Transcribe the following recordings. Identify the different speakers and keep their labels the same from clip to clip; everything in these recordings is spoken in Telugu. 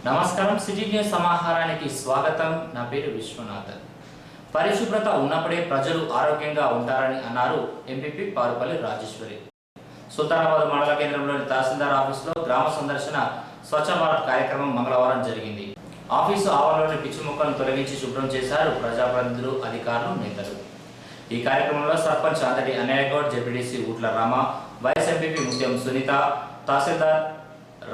Speaker 1: నమస్కారం సిటీ న్యూస్ సమాహారానికి స్వాగతం. నా పేరు విశ్వనాథ్. పరిశుభ్రత ఉన్నప్పుడే ప్రజలు ఆరోగ్యంగా ఉంటారని అన్నారు ఎంపీపీ పారుపల్లి రాజేశ్వరి. సుల్తానాబాద్ మండల కేంద్రంలోని తహసీల్దార్ ఆఫీసులో గ్రామ సందర్శన స్వచ్ఛ భారత్ కార్యక్రమం మంగళవారం జరిగింది. ఆఫీసు ఆవరణలోని పిచ్చి మొక్కలను తొలగించి శుభ్రం చేశారు ప్రజాప్రతినిధులు, అధికారులు, నేతలు. ఈ కార్యక్రమంలో sarpanch Anthati Annayyagoud, ZPTC Ootla Rama, vice MPP Muthyam Sunitha, tahsildar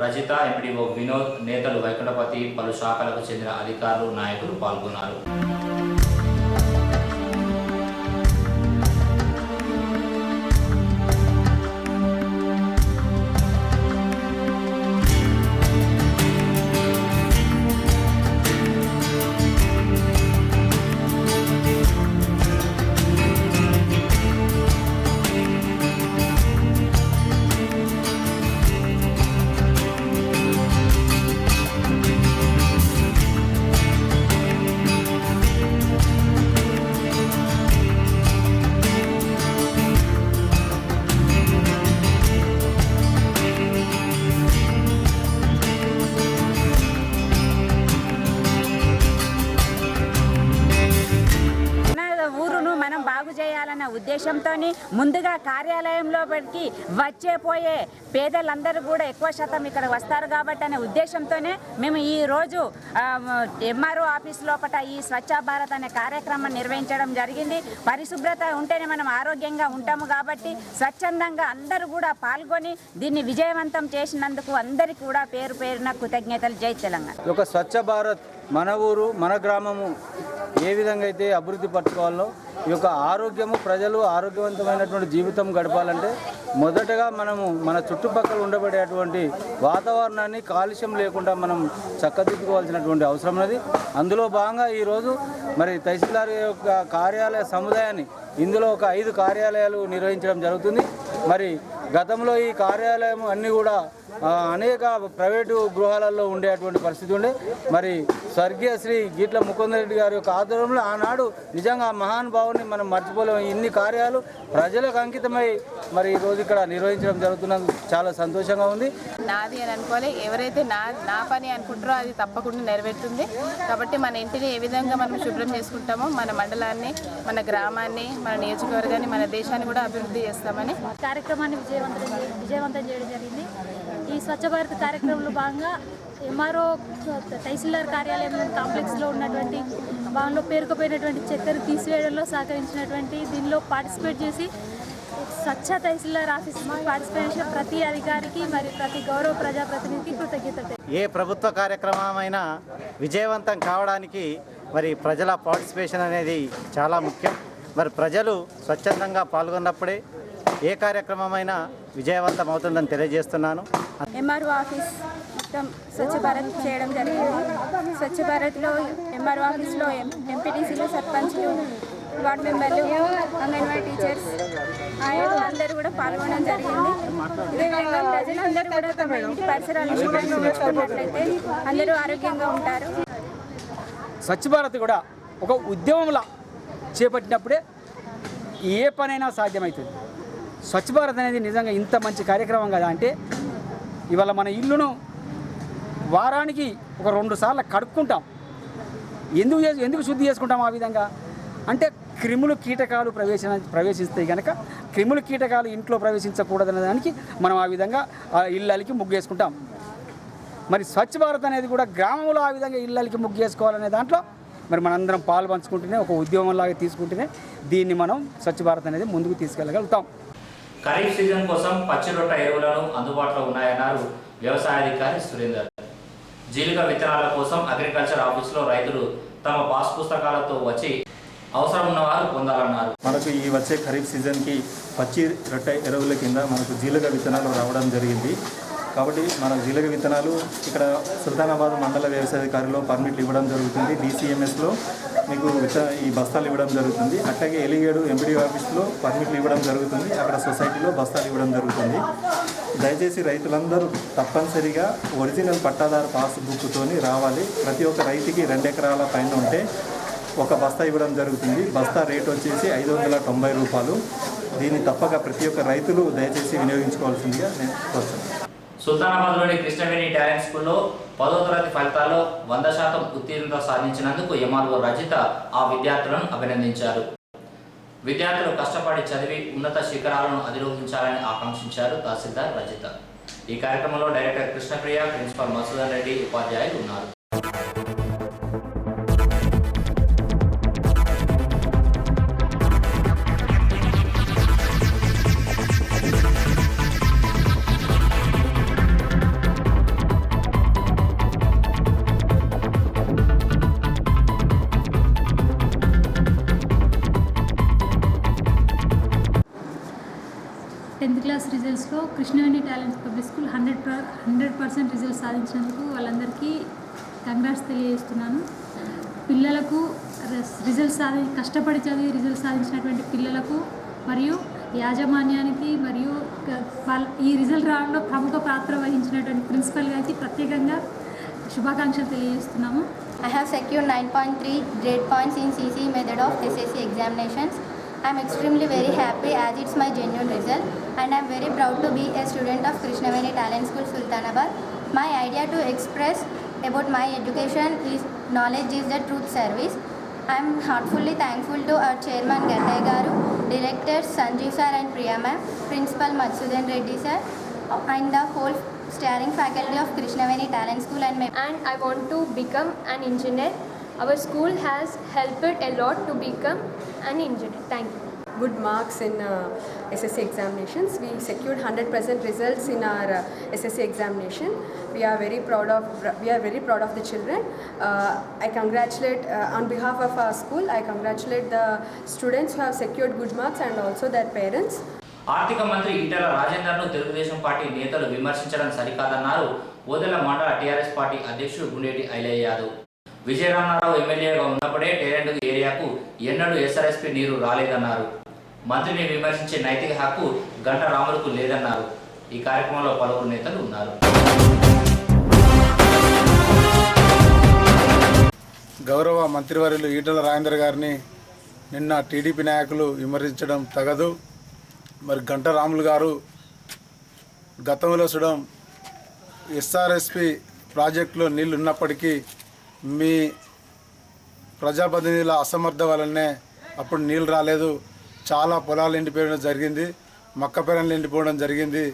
Speaker 1: Rajitha, MPDO Vinod, నేతలు వైకుంఠపతి, పలు శాఖలకు చెందిన అధికారులు, నాయకులు పాల్గొన్నారు.
Speaker 2: ఉద్దేశంతో ముందుగా కార్యాలయంలోకి వచ్చేపోయే పేదలందరూ కూడా ఎక్కువ శాతం ఇక్కడ వస్తారు కాబట్టి అనే ఉద్దేశంతోనే మేము ఈరోజు ఎంఆర్ఓ ఆఫీస్ లోపల ఈ స్వచ్ఛ భారత్ అనే కార్యక్రమం నిర్వహించడం జరిగింది. పరిశుభ్రత ఉంటేనే మనం ఆరోగ్యంగా ఉంటాము కాబట్టి స్వచ్ఛందంగా అందరూ కూడా పాల్గొని దీన్ని విజయవంతం చేసినందుకు అందరికీ కూడా పేరు పేరున కృతజ్ఞతలు. జై తెలంగాణ.
Speaker 3: ఒక స్వచ్ఛ భారత్ మన ఊరు మన గ్రామము ఏ విధంగా అయితే అభివృద్ధి పరచుకోవాలో, ఈ యొక్క ఆరోగ్యము, ప్రజలు ఆరోగ్యవంతమైనటువంటి జీవితం గడపాలంటే మొదటగా మనము మన చుట్టుపక్కల ఉండబడేటువంటి వాతావరణాన్ని కాలుష్యం లేకుండా మనం చక్కదిద్దుకోవాల్సినటువంటి అవసరం ఉన్నది. అందులో భాగంగా ఈరోజు మరి తహసీల్దార్ యొక్క కార్యాలయ సముదాయాన్ని ఇందులో ఒక 5 కార్యాలయాలు నిర్వహించడం జరుగుతుంది. మరి గతంలో ఈ కార్యాలయం అన్నీ కూడా అనేక ప్రైవేటు గృహాలలో ఉండేటువంటి పరిస్థితి ఉండే. మరి స్వర్గీయ శ్రీ గీట్ల ముకుందరెడ్డి గారి యొక్క ఆధ్వర్యంలో ఆనాడు నిజంగా మహానుభావుని మనం మర్చిపోలేము. ఇన్ని కార్యాలు ప్రజలకు అంకితమై మరి ఈరోజు ఇక్కడ నిర్వహించడం జరుగుతున్నందుకు చాలా సంతోషంగా ఉంది.
Speaker 4: నాది అని అనుకోలే, ఎవరైతే నా పని అనుకుంటారో అది తప్పకుండా నెరవేరుతుంది. కాబట్టి మన ఇంటిని ఏ విధంగా మనం శుభ్రం చేసుకుంటామో మన మండలాన్ని, మన గ్రామాన్ని, మన నియోజకవర్గాన్ని, మన దేశాన్ని కూడా అభివృద్ధి చేస్తామని
Speaker 5: కార్యక్రమాన్ని విజయవంతం చేయడం జరిగింది. ఈ స్వచ్ఛ భారత్ కార్యక్రమంలో భాగంగా ఎంఆర్ఓ తహసీల్దార్ కార్యాలయం కాంప్లెక్స్లో ఉన్నటువంటి భాగంలో పేరుకుపోయినటువంటి చెత్తను తీసివేయడంలో సహకరించినటువంటి దీనిలో పార్టిసిపేట్ చేసి స్వచ్ఛ తహసీల్దార్ ఆఫీస్ పార్టిసిపేట్ చేసిన ప్రతి అధికారికి మరియు ప్రతి గౌరవ ప్రజాప్రతినిధికి కృతజ్ఞతలు.
Speaker 6: ఏ ప్రభుత్వ కార్యక్రమమైనా విజయవంతం కావడానికి మరి ప్రజల పార్టిసిపేషన్ అనేది చాలా ముఖ్యం. మరి ప్రజలు స్వచ్ఛందంగా పాల్గొన్నప్పుడే ఏ కార్యక్రమమైనా విజయవంతం అవుతుందని తెలియజేస్తున్నాను.
Speaker 2: ఎంఆర్ఓ ఆఫీస్ మొత్తం స్వచ్ఛ భారత్ చేయడం జరిగింది. స్వచ్ఛ భారత్లో ఎంఆర్ఓ ఆఫీస్లో ఎంపీటీసీలు, సర్పంచ్లు, వార్డు మెంబర్లు, అంగన్వాడీ టీచర్స్, ఆయనలు అందరూ కూడా పాల్గొనడం జరిగింది. ఇదేవిధంగా ప్రజలందరూ కూడా తమ ఇంటి పరిసరాలను శుభ్రంగా ఉంచుకున్నట్లయితే అందరూ ఆరోగ్యంగా ఉంటారు.
Speaker 7: స్వచ్ఛ భారత్ కూడా ఒక ఉద్యమంలా చేపట్టినప్పుడే ఏ పనైనా సాధ్యమవుతుంది. స్వచ్ఛ భారత్ అనేది నిజంగా ఇంత మంచి కార్యక్రమం కదా అంటే, ఇవాళ మన ఇల్లును వారానికి ఒక 2 సార్లు కడుక్కుంటాం. ఎందుకు శుద్ధి చేసుకుంటాం ఆ విధంగా అంటే, క్రిములు కీటకాలు ప్రవేశిస్తాయి కనుక క్రిములు కీటకాలు ఇంట్లో ప్రవేశించకూడదనే దానికి మనం ఆ విధంగా ఇళ్ళకి ముగ్గు వేసుకుంటాం. మరి స్వచ్ఛ భారత్ అనేది కూడా గ్రామంలో ఆ విధంగా ఇళ్ళకి ముగ్గు వేసుకోవాలనే దాంట్లో మరి మనందరం పాలు పంచుకుంటూనే ఒక ఉద్యమంలాగా తీసుకుంటూనే దీన్ని మనం స్వచ్ఛ భారత్ అనేది ముందుకు తీసుకెళ్ళగలుగుతాం.
Speaker 1: ఖరీఫ్ సీజన్ కోసం పచ్చి రొట్ట ఎరువులను అందుబాటులో ఉన్నాయన్నారు వ్యవసాయ అధికారి సురేందర్. జీలుగ విత్తనాల కోసం అగ్రికల్చర్ ఆఫీసులో రైతులు తమ పాస్ పుస్తకాలతో వచ్చి అవసరం ఉన్నవారు పొందాలన్నారు.
Speaker 8: మనకు ఈ వచ్చే ఖరీఫ్ సీజన్కి పచ్చి రొట్టె ఎరువుల కింద మనకు జీలుగ విత్తనాలు రావడం జరిగింది. కాబట్టి మన జీలుగ విత్తనాలు ఇక్కడ సుల్తానాబాద్ మండల వ్యవసాయాధికారిలో పర్మిట్లు ఇవ్వడం జరుగుతుంది. DCMSలో మీకు ఈ బస్తాలు ఇవ్వడం జరుగుతుంది. అట్లాగే ఎలిగేడు ఎంపీడీ ఆఫీస్లో పర్మిట్లు ఇవ్వడం జరుగుతుంది. అక్కడ సొసైటీలో బస్తాలు ఇవ్వడం జరుగుతుంది. దయచేసి రైతులందరూ తప్పనిసరిగా ఒరిజినల్ పట్టాదారు పాస్బుక్తోని రావాలి. ప్రతి ఒక్క రైతుకి 2 ఎకరాల పైన ఉంటే ఒక బస్తా ఇవ్వడం జరుగుతుంది. బస్తా రేట్ వచ్చేసి 590 రూపాయలు. దీన్ని తప్పక ప్రతి ఒక్క రైతులు దయచేసి వినియోగించుకోవాల్సిందిగా నేను కోరుతున్నాను.
Speaker 1: సుల్తానాబాద్లోని కృష్ణవేణి టాలెంట్ స్కూల్లో 10వ తరగతి ఫలితాల్లో 100% ఉత్తీర్ణత సాధించినందుకు ఎంఆర్ఓ రజిత ఆ విద్యార్థులను అభినందించారు. విద్యార్థులు కష్టపడి చదివి ఉన్నత శిఖరాలను అధిరోహించాలని ఆకాంక్షించారు తహసీల్దార్ రజిత. ఈ కార్యక్రమంలో డైరెక్టర్ కృష్ణప్రియ, ప్రిన్సిపల్ మసూదన్ రెడ్డి, ఉపాధ్యాయులు ఉన్నారు.
Speaker 5: టెన్త్ క్లాస్ రిజల్ట్స్లో Krishnaveni talents public school 100% results సాధించినందుకు వాళ్ళందరికీ కంగ్రాట్స్ తెలియజేస్తున్నాను. పిల్లలకు కష్టపడి చదివి రిజల్ట్స్ సాధించినటువంటి పిల్లలకు మరియు యాజమాన్యానికి మరియు ఈ రిజల్ట్ రావడంలో ప్రముఖ పాత్ర వహించినటువంటి ప్రిన్సిపల్ గారికి ప్రత్యేకంగా శుభాకాంక్షలు తెలియజేస్తున్నాము.
Speaker 9: I have secured 9.3 grade points in CCE method of SSC examinations. I am extremely very happy as it's my genuine result, and I am very proud to be a student of Krishnaveni Talent School, Sultanabad. My idea to express about my education is knowledge is the truth service. I am heartfully thankful to our chairman Gattay Garu, directors Sanjeev sir and Priya ma'am, principal Madhusudan Reddy sir, and the whole steering faculty of Krishnaveni Talent School and
Speaker 10: I want to become an engineer. Our school has helped a lot to become an engineer. Thank you.
Speaker 11: Good marks in SSC examinations. We secured 100% results in our SSC examination. We are very proud of the children. I congratulate on behalf of our school. I congratulate the students who have secured good marks and also their parents.
Speaker 1: ఆర్థిక మంత్రి ఈటెల రాజేందర్ను తెలుగుదేశం పార్టీ నేతలు విమర్శించడం సరికాదన్నారు ఓదెల మండల టీఆర్ఎస్ పార్టీ అధ్యక్షుడు గుండేటి ఐలయ్య యాదవ్. విజయరామరావు ఎమ్మెల్యేగా ఉన్నప్పుడే టేరెంట్ ఏరియాకు ఎన్నడూ ఎస్ఆర్ఎస్పీ నీరు రాలేదన్నారు. మంత్రిని విమర్శించే నైతిక హక్కు గంట రాములకు లేదన్నారు. ఈ కార్యక్రమంలో పలువురు నేతలు ఉన్నారు.
Speaker 3: గౌరవ మంత్రివర్యులు ఈటెల రాజేందర్ గారిని నిన్న టీడీపీ నాయకులు విమర్శించడం తగదు. మరి గంట రాములు గారు గతంలో చూడడం ఎస్ఆర్ఎస్పి ప్రాజెక్టులో నీళ్ళు ఉన్నప్పటికీ మీ ప్రజాప్రతినిధుల అసమర్థ వల్లనే అప్పుడు నీళ్ళు రాలేదు. చాలా పొలాలు ఎండిపోవడం జరిగింది, మక్క పెరలు ఎండిపోవడం జరిగింది.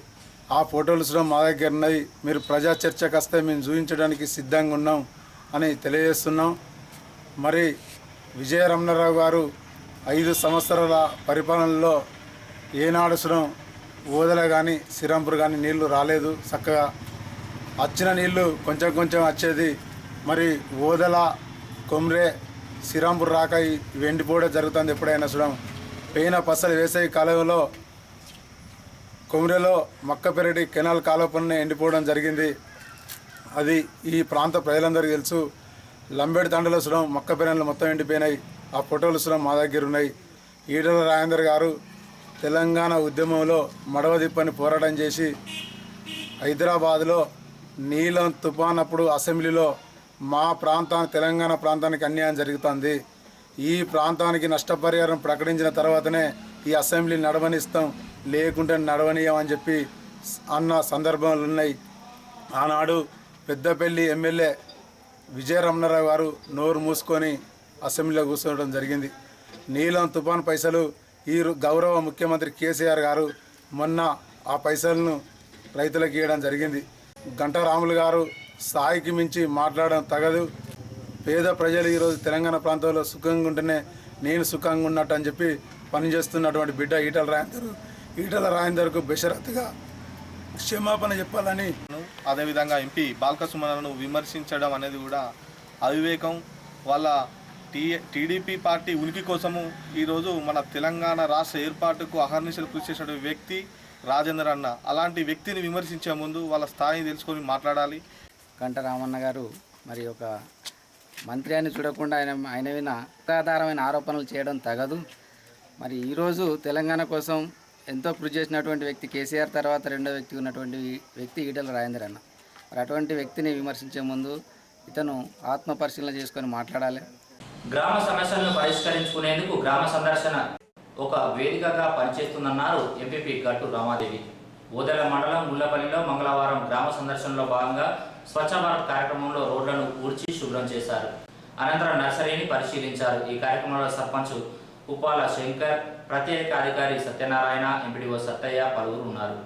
Speaker 3: ఆ ఫోటోలు చూడడం మా దగ్గర ఉన్నాయి. మీరు ప్రజా చర్చకు వస్తే మేము చూపించడానికి సిద్ధంగా ఉన్నాం అని తెలియజేస్తున్నాం. మరి విజయరమణరావు గారు 5 సంవత్సరాల పరిపాలనలో ఏనాడు చూడడం ఓదెల కానీ శ్రీరాంపూర్ కానీ నీళ్లు రాలేదు. చక్కగా వచ్చిన నీళ్లు కొంచెం కొంచెం వచ్చేది. మరి ఓదెల, కొమ్రే, శ్రీరాంపూర్ రాక ఇవి ఎండిపోవడం జరుగుతుంది. ఎప్పుడైనా చూడడం పెయిన పసలు వేసవి కాలంలో కొమ్రెలో మక్కపెరటి కెనాల్ కాలువ పనులు ఎండిపోవడం జరిగింది. అది ఈ ప్రాంత ప్రజలందరికీ తెలుసు. లంబేడి తండలో చూడడం మక్కపెరలు మొత్తం ఎండిపోయినాయి. ఆ ఫోటోలు చూడడం మా దగ్గర ఉన్నాయి. ఈటెల రాజేందర్ గారు తెలంగాణ ఉద్యమంలో మడవదిప్పని పోరాటం చేసి హైదరాబాద్లో నీలం తుఫాన్ అప్పుడు అసెంబ్లీలో మా ప్రాంతానికి తెలంగాణ ప్రాంతానికి అన్యాయం జరుగుతుంది, ఈ ప్రాంతానికి నష్టపరిహారం ప్రకటించిన తర్వాతనే ఈ అసెంబ్లీ నడవనిస్తాం, లేకుంటే నడవనీయమని చెప్పి అన్న సందర్భాలు ఉన్నాయి. ఆనాడు పెద్దపల్లి ఎమ్మెల్యే విజయరమణరావు గారు నోరు మూసుకొని అసెంబ్లీలో కూర్చోవడం జరిగింది. నీలం తుఫాన్ పైసలు ఈ గౌరవ ముఖ్యమంత్రి కేసీఆర్ గారు మొన్న ఆ పైసలను రైతులకు ఇవ్వడం జరిగింది. గంట రాములు గారు స్థాయికి మించి మాట్లాడడం తగదు. పేద ప్రజలు ఈరోజు తెలంగాణ ప్రాంతంలో సుఖంగా ఉంటేనే నేను సుఖంగా ఉన్నట్టు అని చెప్పి పనిచేస్తున్నటువంటి బిడ్డ ఈటెల రాజేందర్కు బెషరత్తుగా క్షమాపణ చెప్పాలని.
Speaker 12: అదేవిధంగా ఎంపీ బాల్క సుమన్ను విమర్శించడం అనేది కూడా అవివేకం. వాళ్ళ టీడీపీ పార్టీ ఉనికి కోసము ఈరోజు మన తెలంగాణ రాష్ట్ర ఏర్పాటుకు అహర్నిశలు కృషి చేసిన వ్యక్తి రాజేందర్ అన్న. అలాంటి వ్యక్తిని విమర్శించే ముందు వాళ్ళ స్థాయిని తెలుసుకొని మాట్లాడాలి.
Speaker 13: గంట రామన్న గారు మరి ఒక మంత్రి అని చూడకుండా ఆయన మీద నిరాధారమైన ఆరోపణలు చేయడం తగదు. మరి ఈరోజు తెలంగాణ కోసం ఎంతో కృషి చేసినటువంటి వ్యక్తి కేసీఆర్ తర్వాత రెండో వ్యక్తి ఉన్నటువంటి వ్యక్తి ఈటెల రాజేందర్ అన్న. మరి అటువంటి వ్యక్తిని విమర్శించే ముందు ఇతను ఆత్మ పరిశీలన చేసుకొని మాట్లాడాలి.
Speaker 1: గ్రామ సమస్యలను పరిష్కరించుకునేందుకు గ్రామ సందర్శన ఒక వేదికగా పనిచేస్తుందన్నారు ఎంపీపీ గట్టు రామాదేవి. ఓదెల మండలం ముల్లపల్లిలో మంగళవారం గ్రామ సందర్శనలో భాగంగా స్వచ్ఛ భారత్ కార్యక్రమంలో రోడ్లను ఊడ్చి శుభ్రం చేశారు. అనంతరం నర్సరీని పరిశీలించారు. ఈ కార్యక్రమంలో సర్పంచ్ ఉప్పాల శంకర్, ప్రత్యేక అధికారి సత్యనారాయణ, ఎంపీడీఓ సత్తయ్య పలువురు ఉన్నారు.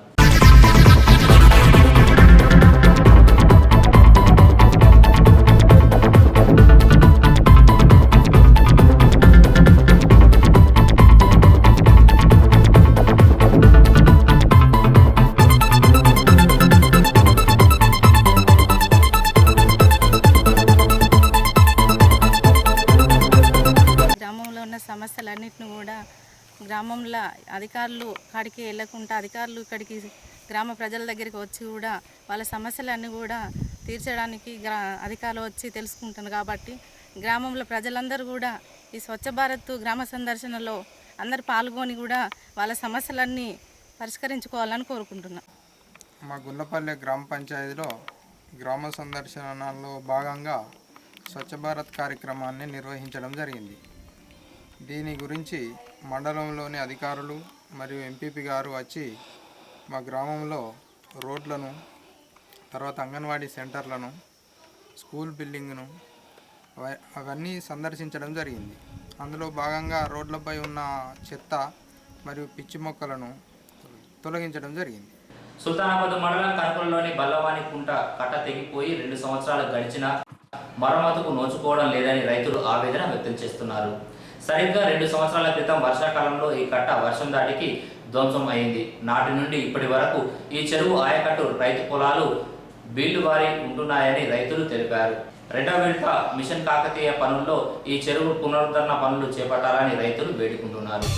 Speaker 4: సమస్యలన్నింటినీ కూడా గ్రామంలో అధికారులు కాడికి వెళ్ళకుండా అధికారులు ఇక్కడికి గ్రామ ప్రజల దగ్గరికి వచ్చి కూడా వాళ్ళ సమస్యలన్నీ కూడా తీర్చడానికి అధికారులు వచ్చి తెలుసుకుంటున్నారు. కాబట్టి గ్రామంలో ప్రజలందరూ కూడా ఈ స్వచ్ఛ భారత్ గ్రామ సందర్శనలో అందరు పాల్గొని కూడా వాళ్ళ సమస్యలన్నీ పరిష్కరించుకోవాలని కోరుకుంటున్నాం.
Speaker 14: మా గుల్లపల్లి గ్రామ పంచాయతీలో గ్రామ సందర్శనలో భాగంగా స్వచ్ఛ భారత్ కార్యక్రమాన్ని నిర్వహించడం జరిగింది. దీని గురించి మండలంలోని అధికారులు మరియు ఎంపీపీ గారు వచ్చి మా గ్రామంలో రోడ్లను, తర్వాత అంగన్వాడీ సెంటర్లను, స్కూల్ బిల్డింగ్ను అవన్నీ సందర్శించడం జరిగింది. అందులో భాగంగా రోడ్లపై ఉన్న చెత్త మరియు పిచ్చి మొక్కలను తొలగించడం జరిగింది.
Speaker 1: సుల్తానాబాద్ మండలం కనుపల్లిలోని బల్లవాని కుంట కట్ట తెగిపోయి 2 సంవత్సరాలు గడిచినా మరమ్మతుకు నోచుకోవడం లేదని రైతులు ఆవేదన వ్యక్తం చేస్తున్నారు. సరిగ్గా 2 సంవత్సరాల క్రితం వర్షాకాలంలో ఈ కట్ట వర్షం దాటికి ధ్వంసం అయింది. నాటి నుండి ఇప్పటి వరకు ఈ చెరువు ఆయకట్టు రైతు పొలాలు బీళ్లు వారి ఉంటున్నాయని రైతులు తెలిపారు. 2వ విడత మిషన్ కాకతీయ పనుల్లో ఈ చెరువు పునరుద్ధరణ పనులు చేపట్టాలని రైతులు వేడుకుంటున్నారు.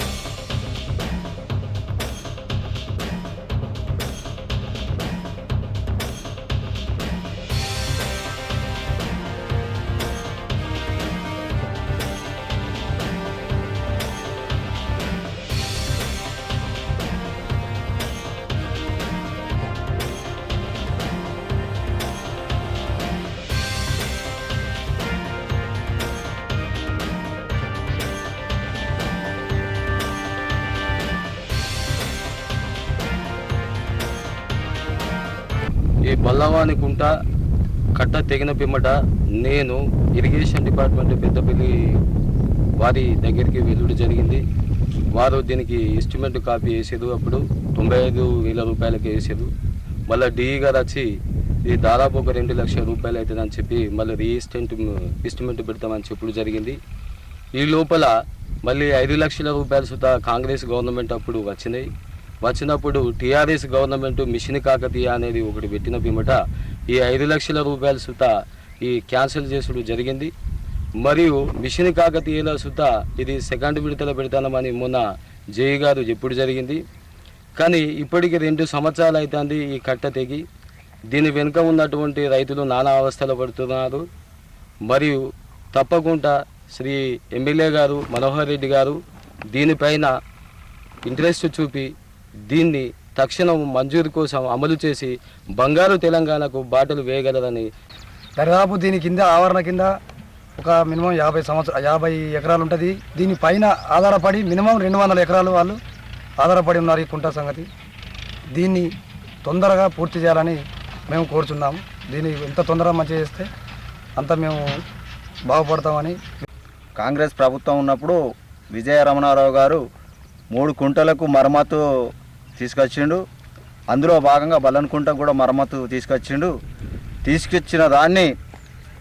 Speaker 15: ఈ బల్లవాని కుంట కట్ట తెగిన పిమ్మట నేను ఇరిగేషన్ డిపార్ట్మెంట్ పెద్దపల్లి వారి దగ్గరికి వెళ్ళడం జరిగింది. వారు దీనికి ఎస్టిమేట్ కాపీ వేసారు. అప్పుడు 95,000 రూపాయలకి వేసారు. మళ్ళీ డిఈ గారు వచ్చి ఇది దాదాపు ఒక 2 లక్షల రూపాయలు అవుతుందని చెప్పి మళ్ళీ ఎస్టిమేట్ పెడతామని చెప్పడం జరిగింది. ఈ లోపల మళ్ళీ 5 లక్షల రూపాయలు సుతా కాంగ్రెస్ గవర్నమెంట్ అప్పుడు వచ్చినప్పుడు టీఆర్ఎస్ గవర్నమెంట్ మిషన్ కాకతీయ అనేది ఒకటి పెట్టిన పిమ్మట ఈ 5 లక్షల రూపాయలు సుతా ఈ క్యాన్సిల్ చేసుడు జరిగింది. మరియు మిషన్ కాకతీయలో సుతా ఇది సెకండ్ విడతలో పెడతామని మొన్న జేఈ గారు ఎప్పుడు జరిగింది. కానీ ఇప్పటికి 2 సంవత్సరాలు అవుతుంది ఈ కట్ట తెగి. దీని వెనుక ఉన్నటువంటి రైతులు నానా అవస్థలు పడుతున్నారు. మరియు తప్పకుండా శ్రీ ఎమ్మెల్యే గారు మనోహర్ రెడ్డి గారు దీనిపైన ఇంట్రెస్ట్ చూపి దీన్ని తక్షణం మంజూరు కోసం అమలు చేసి బంగారు తెలంగాణకు బాటలు వేయగలరని.
Speaker 16: దరిదాపు దీని కింద ఆవరణ కింద ఒక మినిమం 50 ఎకరాలు ఉంటుంది. దీనిపైన ఆధారపడి మినిమం 200 ఎకరాలు వాళ్ళు ఆధారపడి ఉన్నారు ఈ కుంట సంగతి. దీన్ని తొందరగా పూర్తి చేయాలని మేము కోరుచున్నాము. దీన్ని ఎంత తొందరగా మంచి చేస్తే అంత మేము బాగుపడతామని.
Speaker 3: కాంగ్రెస్ ప్రభుత్వం ఉన్నప్పుడు విజయ రమణారావు గారు 3 కుంటలకు మరమ్మతు తీసుకొచ్చిండు. అందులో భాగంగా బల్లన్కుంట కూడా మరమ్మతు తీసుకొచ్చిన దాన్ని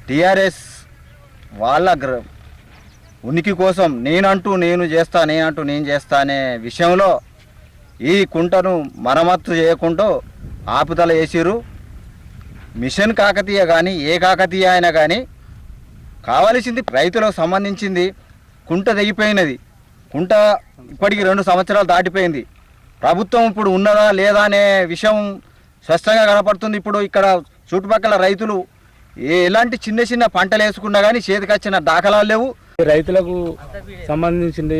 Speaker 3: టీఆర్ఎస్ వాళ్ళ ఉనికి కోసం నేను చేస్తా అనే విషయంలో ఈ కుంటను మరమ్మతు చేయకుండా ఆపుదల వేసిరు. మిషన్ కాకతీయ కానీ ఏ కాకతీయ అయినా కానీ కావలసింది రైతులకు సంబంధించింది. కుంట తెగిపోయినది. కుంట ఇప్పటికి 2 సంవత్సరాలు దాటిపోయింది. ప్రభుత్వం ఇప్పుడు ఉన్నదా లేదా అనే విషయం స్పష్టంగా కనపడుతుంది. ఇప్పుడు ఇక్కడ చుట్టుపక్కల రైతులు ఎలాంటి చిన్న పంటలు వేసుకున్నా కానీ చేతికి వచ్చిన దాఖలాలు లేవు.
Speaker 17: రైతులకు సంబంధించింది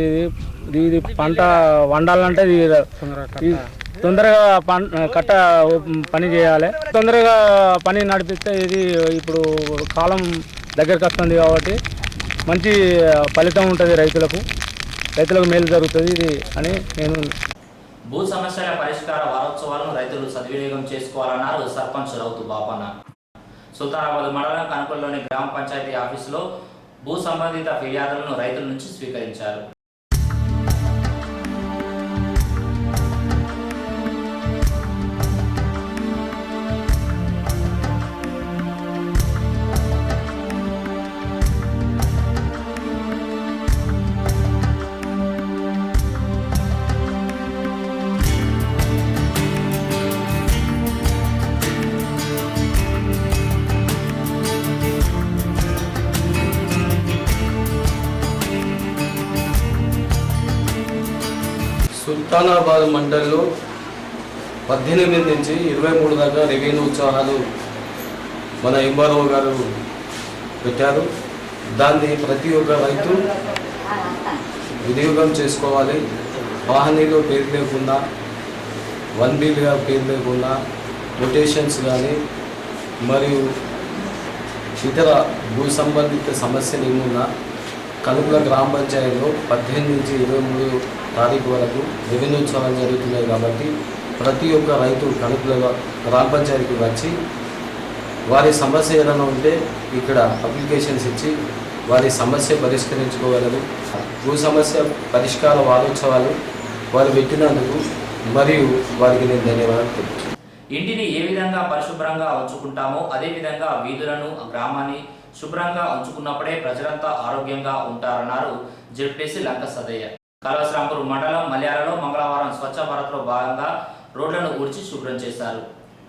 Speaker 17: ఇది పంట వండాలంటే తొందరగా కట్ట పని చేయాలి. తొందరగా పని నడిపిస్తే ఇది ఇప్పుడు కాలం దగ్గరకు వస్తుంది కాబట్టి మంచి ఫలితం ఉంటుంది. రైతులకు మేలు జరుగుతుంది ఇది అని నేను.
Speaker 1: భూ సమస్యల పరిష్కార వారోత్సవాలను రైతులు సద్వినియోగం చేసుకోవాలన్నారు సర్పంచ్ రౌతు బాపన్న. సుల్తానాబాద్ మండలం కనుకొల్లోని గ్రామ పంచాయతీ ఆఫీసులో భూ సంబంధిత ఫిర్యాదులను రైతుల నుంచి స్వీకరించారు.
Speaker 15: సుల్తానాబాద్ మండల్లో 18 నుంచి 23 దాకా రెవెన్యూ ఉత్సవాలు మన ఎంఆర్ఓ గారు పెట్టారు. దాన్ని ప్రతి ఒక్క రైతు వినియోగం చేసుకోవాలి. వాహనీలో పేరు లేకుండా, 1Bగా పేరు లేకుండా, కొటేషన్స్ కానీ మరియు ఇతర భూ సంబంధిత సమస్యలు ఏమున్నా కనుకుల గ్రామ పంచాయతీలో 18 నుంచి 23 తారీఖు వరకు రెవెన్యూ ఉత్సవాలు జరుగుతున్నాయి. కాబట్టి ప్రతి ఒక్క రైతు కనుకుల గ్రామ పంచాయతీకి వచ్చి వారి సమస్య ఏదైనా ఉంటే ఇక్కడ అప్లికేషన్స్ ఇచ్చి వారి సమస్య పరిష్కరించుకోగలరు. భూ సమస్య పరిష్కార వారోత్సవాలు వారు పెట్టినందుకు మరియు వారికి నేను ధన్యవాదాలు తెలుపుతున్నాను.
Speaker 1: ఇంటిని ఏ విధంగా పరిశుభ్రంగా ఉంచుకుంటామో అదే విధంగా వీధులను గ్రామాన్ని శుభ్రంగా ఉంచుకున్నప్పుడే ప్రజలంతా ఆరోగ్యంగా ఉంటారన్నారు జెడ్పీసీ లంక సదయ్య. కలవశ్రాంపూర్ మండలం మల్యాలలో మంగళవారం స్వచ్ఛ భారత్లో భాగంగా రోడ్లను ఊడ్చి శుభ్రం చేశారు.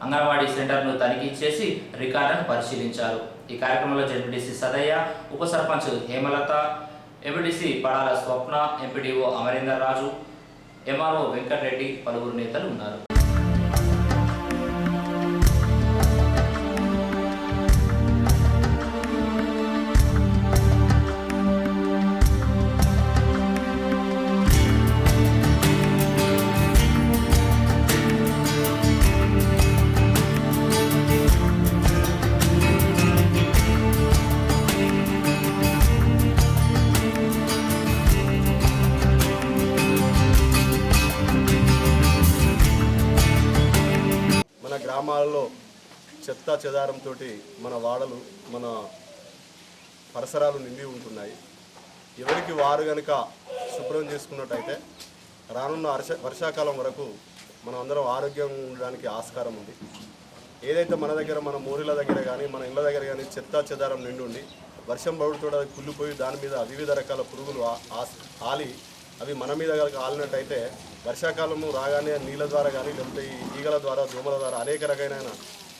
Speaker 1: అంగన్వాడీ సెంటర్ను తనిఖీ చేసి రికార్డులను పరిశీలించారు. ఈ కార్యక్రమంలో జెడ్పీటీసీ సదయ్య, ఉప సర్పంచ్ హేమలత, ఎంపీటీసీ పడాల స్వప్న, ఎంపీడీఓ అమరీందర్ రాజు, ఎంఆర్ఓ వెంకటరెడ్డి పలువురు నేతలు ఉన్నారు.
Speaker 18: గ్రామాలలో చెత్త చెదారంతో మన వాడలు మన పరిసరాలు నిండి ఉంటున్నాయి. ఎవరికి వారు కనుక శుభ్రం చేసుకున్నట్టయితే రానున్న వర్షాకాలం వరకు మనం అందరం ఆరోగ్యంగా ఉండడానికి ఆస్కారం ఉంది. ఏదైతే మన దగ్గర మన మోరీల దగ్గర కానీ మన ఇళ్ళ దగ్గర కానీ చెత్త చెదారం నిండి ఉండి వర్షం పడుతుంటే అది కుళ్ళిపోయి దాని మీద వివిధ రకాల పురుగులు ఆలి అవి మన మీద కనుక ఆలినట్టయితే వర్షాకాలము రాగానే నీళ్ళ ద్వారా కానీ లేకపోతే ఈ ఈగల ద్వారా దోమల ద్వారా అనేక రకమైన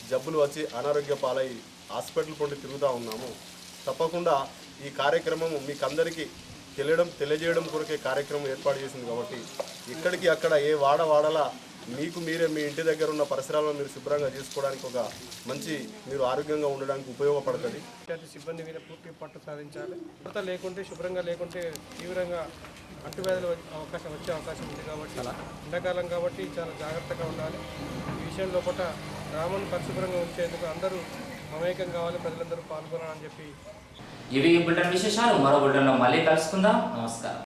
Speaker 18: జబ్బులు వచ్చి అనారోగ్య పాలై హాస్పిటల్ పొండి తిరుగుతూ ఉన్నాము. తప్పకుండా ఈ కార్యక్రమం మీకు అందరికీ తెలియజేయడం కొరకే కార్యక్రమం ఏర్పాటు చేసింది. కాబట్టి ఇక్కడికి అక్కడ ఏ వాడలా మీకు మీరే మీ ఇంటి దగ్గర ఉన్న పరిసరాలను మీరు శుభ్రంగా చేసుకోవడానికి ఒక మంచి మీరు ఆరోగ్యంగా ఉండడానికి ఉపయోగపడుతుంది.
Speaker 19: సిబ్బంది మీద పూర్తి పట్టు సాధించాలి. శుభ్రత లేకుంటే శుభ్రంగా లేకుంటే తీవ్రంగా అంటువ్యాధులు వచ్చే అవకాశం ఉంది. కాబట్టి ఎండాకాలం కాబట్టి చాలా జాగ్రత్తగా ఉండాలి. ఈ విషయం లోపల గ్రామాన్ని పరిశుభ్రంగా ఉంచేందుకు అందరూ మమేకం కావాలి, ప్రజలందరూ పాల్గొనాలని చెప్పి.
Speaker 1: ఇవి బులెటిన్ విశేషాలు. మరో బులెటిన్లో మళ్ళీ కలుసుకుందాం. నమస్కారం.